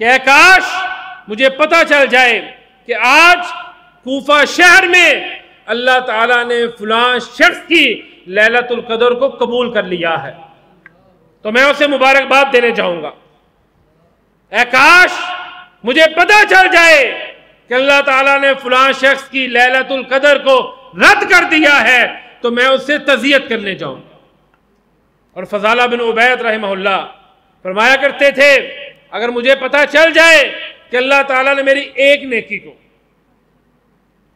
کہ اے کاش مجھے پتہ چل جائے کہ آج کوفہ شہر میں اللہ تعالیٰ نے فلاں شخص کی لیلۃ القدر کو قبول کر لیا ہے تو میں اسے مبارکباد دینے جاؤں گا۔ اے کاش مجھے پتہ چل جائے کہ اللہ تعالیٰ نے فلاں شخص کی لیلۃ القدر کو رد کر دیا ہے تو میں اس سے تعزیت کرنے جاؤں گا۔ اور فضالہ بن عبید رحمہ اللہ فرمایا کرتے تھے اگر مجھے پتہ چل جائے کہ اللہ تعالیٰ نے میری ایک نیکی کو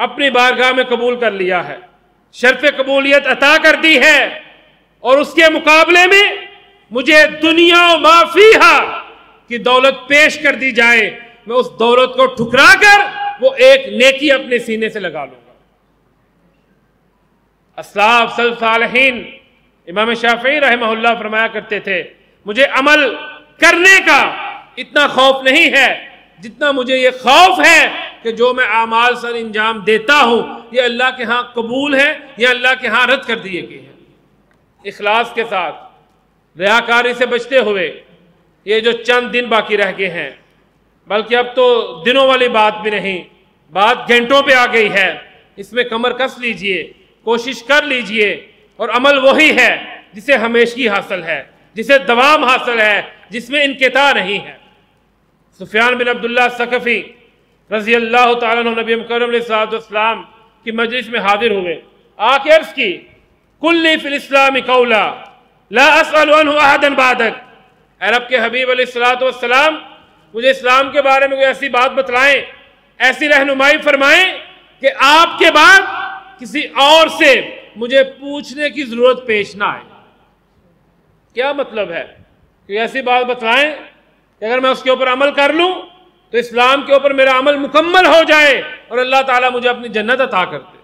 اپنی بارگاہ میں قبول کر لیا ہے، شرف قبولیت عطا کر دی ہے، اور اس کے مقابلے میں مجھے دنیا و ما فیہا کی دولت پیش کر دی جائے، میں اس دولت کو ٹھکرا کر وہ ایک نیکی اپنے سینے سے لگا لوں گا۔ اسلاف سلف صالحین امام شافعی رحمہ اللہ فرمایا کرتے تھے مجھے عمل کرنے کا اتنا خوف نہیں ہے جتنا مجھے یہ خوف ہے کہ جو میں اعمال سر انجام دیتا ہوں یہ اللہ کے ہاں قبول ہے یا اللہ کے ہاں رد کر دیے گئے ہیں۔ اخلاص کے ساتھ ریاکاری سے بچتے ہوئے یہ جو چند دن باقی رہ گئے ہیں، بلکہ اب تو دنوں والی بات بھی نہیں، بات گھنٹوں پہ آ گئی ہے، اس میں کمر کس لیجئے، کوشش کر لیجئے، اور عمل وہی ہے جسے ہمیشگی حاصل ہے، جسے دوام حاصل ہے، جس میں انقطاع نہیں ہے۔ سفیان بن عبداللہ ثقفی رضی اللہ تعالیٰ عنہ نبی مکرم علیہ السلام کی مجلس میں حاضر ہوئے، آ کے عرض کی کلی فی الاسلام قولا لا اسأل عنہ احدا بعدک، اے رب کے حبیب علیہ السلام مجھے اسلام کے بارے میں کوئی ایسی بات بتلائیں، ایسی رہنمائی فرمائیں کہ آپ کے بعد کسی اور سے مجھے پوچھنے کی ضرورت پیش نہ آئے۔ کیا مطلب ہے؟ کہ ایسی بات بتلائیں کہ اگر میں اس کے اوپر عمل کر لوں تو اسلام کے اوپر میرا عمل مکمل ہو جائے اور اللہ تعالیٰ مجھے اپنی جنت عطا کر دے۔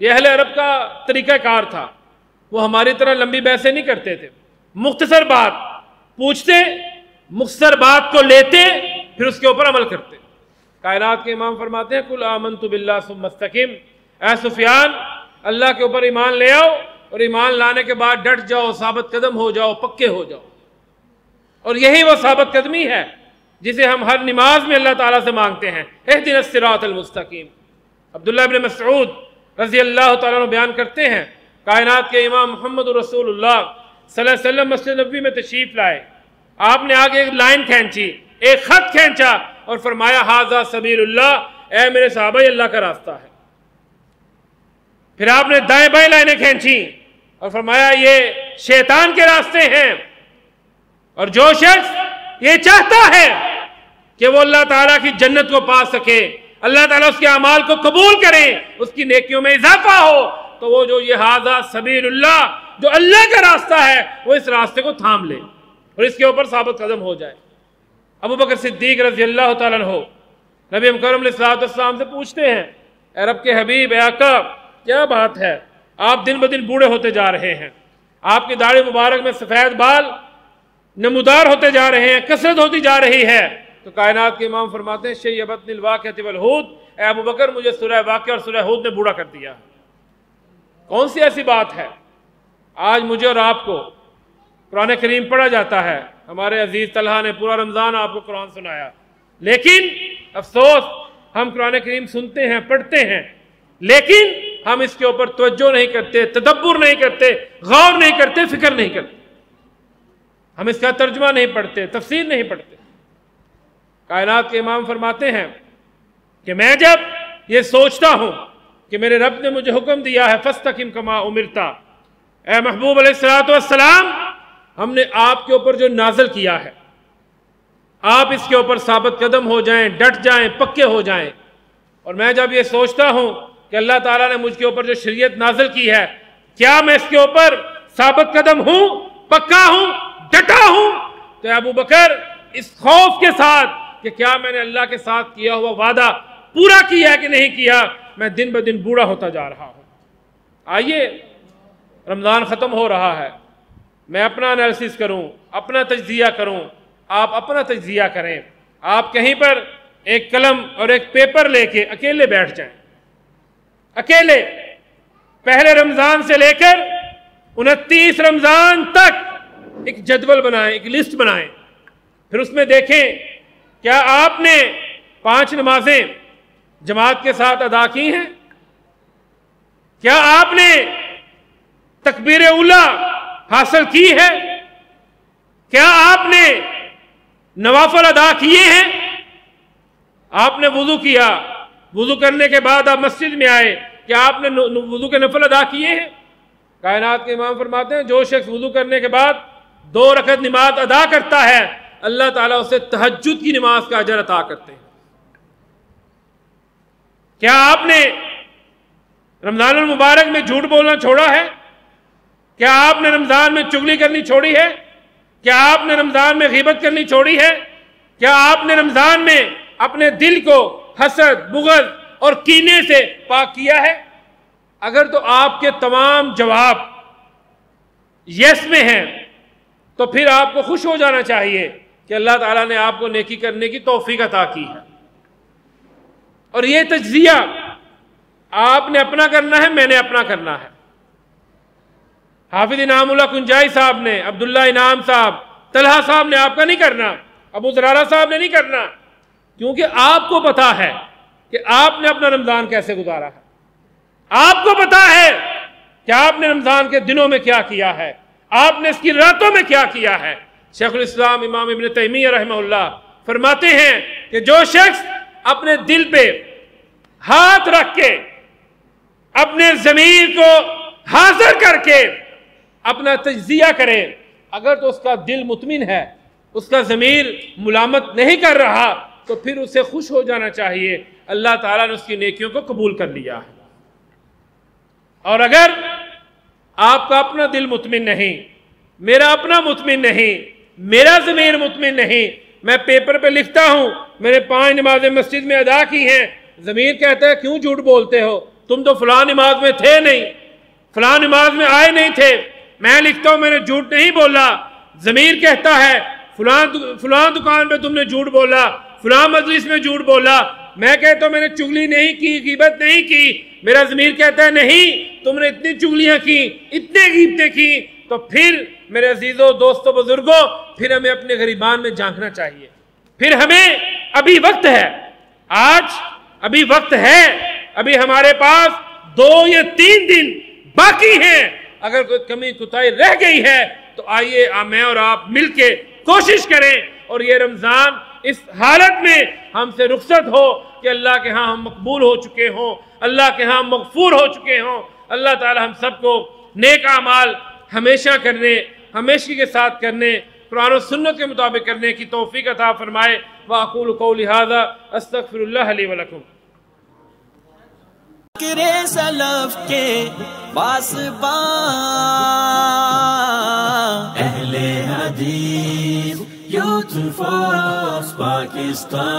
یہ اہل عرب کا طریقہ کار تھا، وہ ہماری طرح لمبی بحثیں نہیں کرتے تھے، مختصر بات پوچھتے، مختصر بات کو لیتے، پھر اس کے اوپر عمل کرتے۔ کائنات کے امام فرماتے ہیں قل آمنت باللہ ثم استقم، اے سفیان اللہ کے اوپر ایمان لے آؤ اور ایمان لانے کے بعد ڈٹ جاؤ، ثابت قدم ہو جاؤ، پکے ہو جاؤ۔ اور یہی وہ ثابت قدمی ہے جسے ہم ہر نماز میں اللہ تعالیٰ سے مانگتے ہیں، اہدنا الصراط المستقیم۔ عبداللہ بن مسعود رضی اللہ تعالیٰ عنہ بیان کرتے ہیں کائنات کے امام محمد رسول اللہ صلی اللہ علیہ وسلم مسجد نبوی میں تشریف لائے، آپ نے آگے ایک لائن کھینچی، ایک خط کھینچا اور فرمایا ھذا سبیل اللہ، اے میرے صحابہ یہ اللہ کا راستہ ہے۔ پھر آپ نے دائیں بائیں لائنیں کھینچی اور فرمایا یہ شیطان کے راستے ہیں، اور جو شخص یہ چاہتا ہے کہ وہ اللہ تعالیٰ کی جنت کو پا سکے، اللہ تعالیٰ اس کے اعمال کو قبول کرے، اس کی نیکیوں میں اضافہ ہو، تو وہ جو یہ ھذا سبیل اللہ جو اللہ کا راستہ ہے وہ اس راستے کو تھام لے اور اس کے اوپر ثابت قدم ہو جائے۔ ابو بکر صدیق رضی اللہ تعالیٰ عنہ نبی مکرم علیہ السلام سے پوچھتے ہیں اے رب کے حبیب، اے آقا کیا بات ہے، آپ دن بدن بوڑھے ہوتے جا رہے ہیں، آپ کی داڑھی مبارک میں سفید بال نمودار ہوتے جا رہے ہیں، کثرت ہوتی جا رہی ہے۔ تو کائنات کے امام فرماتے ہیں شیبتنی الواقعۃ والہود، اے ابو بکر مجھے سورہ واقعہ اور سورہ ہود نے بوڑھا کر دیا۔ کون سی ایسی بات ہے؟ آج مجھے اور آپ کو قرآن کریم پڑھا جاتا ہے، ہمارے عزیز طلحہ نے پورا رمضان آپ کو قرآن سنایا، لیکن افسوس ہم قرآن کریم سنتے ہیں، پڑھتے ہیں، لیکن ہم اس کے اوپر توجہ نہیں کرتے، تدبر نہیں کرتے، غور نہیں کرتے، فکر نہیں کرتے، ہم اس کا ترجمہ نہیں پڑھتے، تفسیر نہیں پڑھتے۔ کائنات کے امام فرماتے ہیں کہ میں جب یہ سوچتا ہوں کہ میرے رب نے مجھے حکم دیا ہے فاستقم کما امرتا، اے محبوب علیہ السلام ہم نے آپ کے اوپر جو نازل کیا ہے آپ اس کے اوپر ثابت قدم ہو جائیں، ڈٹ جائیں، پکے ہو جائیں۔ اور میں جب یہ سوچتا ہوں کہ اللہ تعالیٰ نے مجھ کے اوپر جو شریعت نازل کی ہے کیا میں اس کے اوپر ثابت قدم ہوں، پکا ہوں، ڈٹا ہوں، تو اے ابو بکر اس خوف کے ساتھ کہ کیا میں نے اللہ کے ساتھ کیا ہوا وعدہ پورا کیا ہے کہ نہیں کیا، میں دن بدن بوڑھا ہوتا جا رہا ہوں۔ آئیے رمضان ختم ہو رہا ہے، میں اپنا انالیسس کروں، اپنا تجزیہ کروں، آپ اپنا تجزیہ کریں۔ آپ کہیں پر ایک قلم اور ایک پیپر لے کے اکیلے بیٹھ جائیں، اکیلے پہلے رمضان سے لے کر 29 رمضان تک ایک جدول بنائیں، ایک لسٹ بنائیں، پھر اس میں دیکھیں کیا آپ نے 5 نمازیں جماعت کے ساتھ ادا کی ہیں؟ کیا آپ نے تکبیر اولیٰ حاصل کی ہے؟ کیا آپ نے نوافل ادا کیے ہیں؟ آپ نے وضو کیا، وضو کرنے کے بعد آپ مسجد میں آئے، کیا آپ نے وضو کے نفل ادا کیے ہیں؟ کائنات کے امام فرماتے ہیں جو شخص وضو کرنے کے بعد 2 رکعت نماز ادا کرتا ہے اللہ تعالیٰ اسے تہجد کی نماز کا اجر عطا کرتے ہیں۔ کیا آپ نے رمضان المبارک میں جھوٹ بولنا چھوڑا ہے؟ کیا آپ نے رمضان میں چغلی کرنی چھوڑی ہے؟ کیا آپ نے رمضان میں غیبت کرنی چھوڑی ہے؟ کیا آپ نے رمضان میں اپنے دل کو حسد، بغض اور کینے سے پاک کیا ہے؟ اگر تو آپ کے تمام جواب یس میں ہیں تو پھر آپ کو خوش ہو جانا چاہیے کہ اللہ تعالیٰ نے آپ کو نیکی کرنے کی توفیق عطا کی ہے۔ اور یہ تجزیہ آپ نے اپنا کرنا ہے، میں نے اپنا کرنا ہے۔ حافظ انعام اللہ کنجائی صاحب نے، عبداللہ انعام صاحب، طلحہ صاحب نے آپ کا نہیں کرنا، ابو زرارہ صاحب نے نہیں کرنا، کیونکہ آپ کو پتا ہے کہ آپ نے اپنا رمضان کیسے گزارا ہے، آپ کو پتا ہے کہ آپ نے رمضان کے دنوں میں کیا کیا ہے، آپ نے اس کی راتوں میں کیا کیا ہے۔ شیخ الاسلام امام ابن تیمیہ رحمہ اللہ فرماتے ہیں کہ جو شخص اپنے دل پہ ہاتھ رکھ کے اپنے ضمیر کو حاضر کر کے اپنا تجزیہ کرے، اگر تو اس کا دل مطمئن ہے، اس کا ضمیر ملامت نہیں کر رہا، تو پھر اسے خوش ہو جانا چاہیے، اللہ تعالیٰ نے اس کی نیکیوں کو قبول کر لیا ہے۔ اور اگر آپ کا اپنا دل مطمئن نہیں، میرا اپنا مطمئن نہیں، میرا ضمیر مطمئن نہیں، میں پیپر پہ لکھتا ہوں میں نے 5 نمازیں مسجد میں ادا کی ہیں، ضمیر کہتا ہے کیوں جھوٹ بولتے ہو، تم تو فلاں نماز میں تھے نہیں، فلاں نماز میں آئے نہیں تھے، میں لکھتا ہوں میں نے جھوٹ نہیں بولا، ضمیر کہتا ہے فلاں دکان پہ تم نے جھوٹ بولا، فلاں مجلس میں جھوٹ بولا، میں کہتا ہوں میں نے چغلی نہیں کی، غیبت نہیں کی، میرا ضمیر کہتا ہے نہیں تم نے اتنی چغلیاں کی، اتنے غیبتیں کی، تو پھر میرے عزیزوں، دوستوں، بزرگوں، پھر ہمیں اپنے غریبان میں جھانکنا چاہیے، پھر ہمیں ابھی وقت ہے، آج ابھی وقت ہے، ابھی ہمارے پاس 2 یا 3 دن باقی ہیں، اگر کوئی کمی کوتاہی رہ گئی ہے تو آئیے میں اور آپ مل کے کوشش کریں اور یہ رمضان اس حالت میں ہم سے رخصت ہو کہ اللہ کے ہاں ہم مقبول ہو چکے ہوں، اللہ کے ہاں مغفور ہو چکے ہوں۔ اللہ تعالی ہم سب کو نیک اعمال ہمیشہ کرنے، ہمیشہ کے ساتھ کرنے، قرآن و سنت کے مطابق کرنے کی توفیق عطا فرمائے۔ وَأَقُولُ قَوْلِي هَذَا أَسْتَغْفِرُ اللَّهَ لِي وَلَكُمْ۔ کرے سلف کے پاسباں اہل حدیث یوتھ فورس پاکستان۔